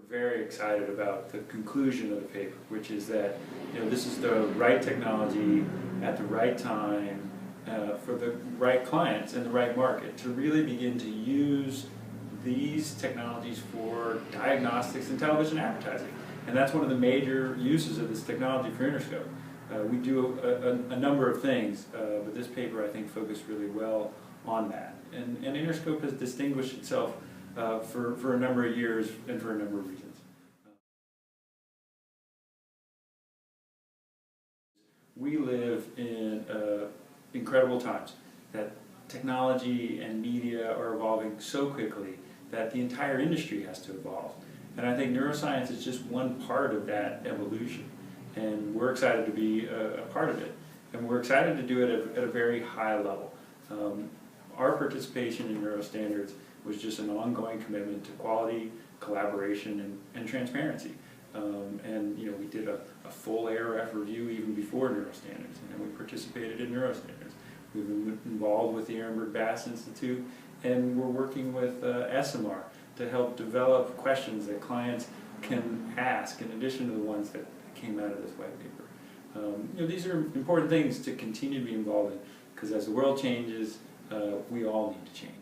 Very excited about the conclusion of the paper, which is that this is the right technology at the right time for the right clients in the right market to really begin to use these technologies for diagnostics and television advertising. And that's one of the major uses of this technology for Innerscope. We do a number of things, but this paper I think focused really well on that. And Innerscope has distinguished itself for a number of years and for a number of reasons. We live in incredible times that technology and media are evolving so quickly that the entire industry has to evolve. And I think neuroscience is just one part of that evolution. And we're excited to be a part of it. And we're excited to do it at a very high level. Our participation in NeuroStandards was just an ongoing commitment to quality, collaboration, and transparency. And we did a full ARF review even before NeuroStandards, and we participated in NeuroStandards. We've been involved with the Ehrenberg-Bass Institute, and we're working with SMR to help develop questions that clients can ask in addition to the ones that came out of this white paper. These are important things to continue to be involved in, because as the world changes, we all need to change.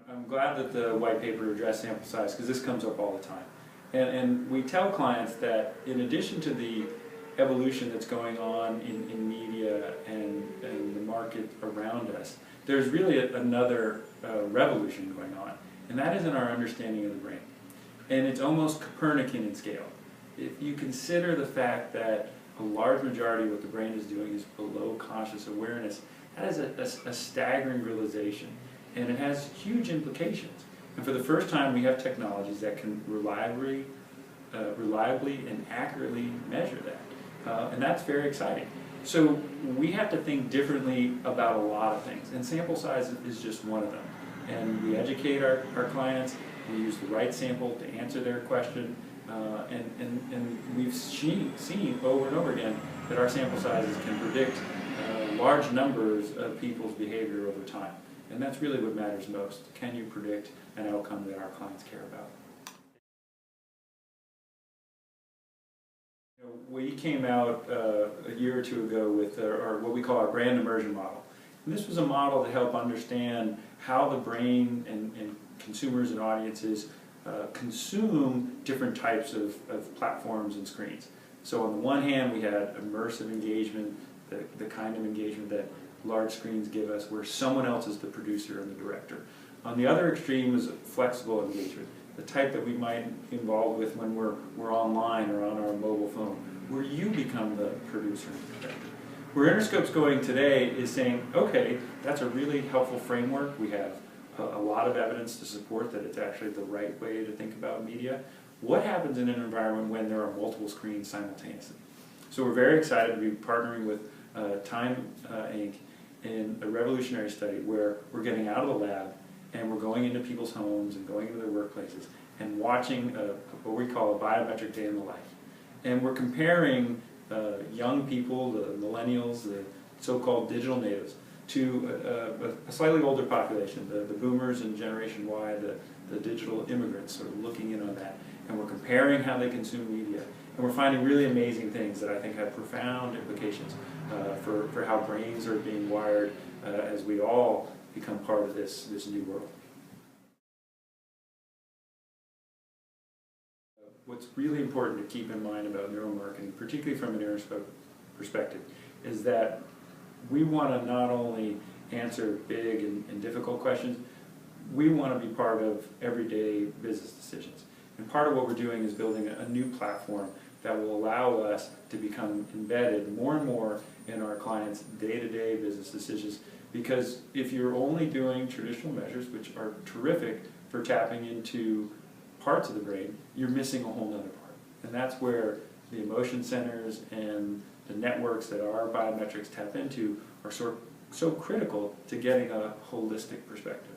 I'm glad that the white paper addressed sample size, because this comes up all the time. And we tell clients that in addition to the evolution that's going on in media and the market around us, there's really another revolution going on, and that is in our understanding of the brain. And it's almost Copernican in scale. If you consider the fact that a large majority of what the brain is doing is below conscious awareness, that is a staggering realization. And it has huge implications. And for the first time, we have technologies that can reliably and accurately measure that. And that's very exciting. So we have to think differently about a lot of things. And sample size is just one of them. And we educate our clients. We use the right sample to answer their question. And we've seen over and over again that our sample sizes can predict large numbers of people's behavior over time. And that's really what matters most. Can you predict an outcome that our clients care about? We came out a year or two ago with what we call our brand immersion model. And this was a model to help understand how the brain and consumers and audiences consume different types of platforms and screens. So on the one hand, we had immersive engagement, the kind of engagement that large screens give us, where someone else is the producer and the director. On the other extreme is flexible engagement, the type that we might be involved with when we're online or on our mobile phone, where you become the producer and director. Where Innerscope's going today is saying, okay, that's a really helpful framework. We have a lot of evidence to support that it's actually the right way to think about media. What happens in an environment when there are multiple screens simultaneously? So we're very excited to be partnering with Time Inc. in a revolutionary study where we're getting out of the lab and we're going into people's homes and going into their workplaces and watching what we call a biometric day in the life. And we're comparing young people, the millennials, the so-called digital natives, to a slightly older population, the boomers and Generation Y, the digital immigrants, sort of looking in on that. And we're comparing how they consume media. And we're finding really amazing things that I think have profound implications for how brains are being wired as we all become part of this new world. What's really important to keep in mind about neuromarketing, particularly from an Innerscope perspective, is that we want to not only answer big and difficult questions, we want to be part of everyday business decisions. And part of what we're doing is building a new platform that will allow us to become embedded more and more in our clients' day-to-day business decisions. Because if you're only doing traditional measures, which are terrific for tapping into parts of the brain, you're missing a whole other part. And that's where the emotion centers and the networks that our biometrics tap into are so critical to getting a holistic perspective.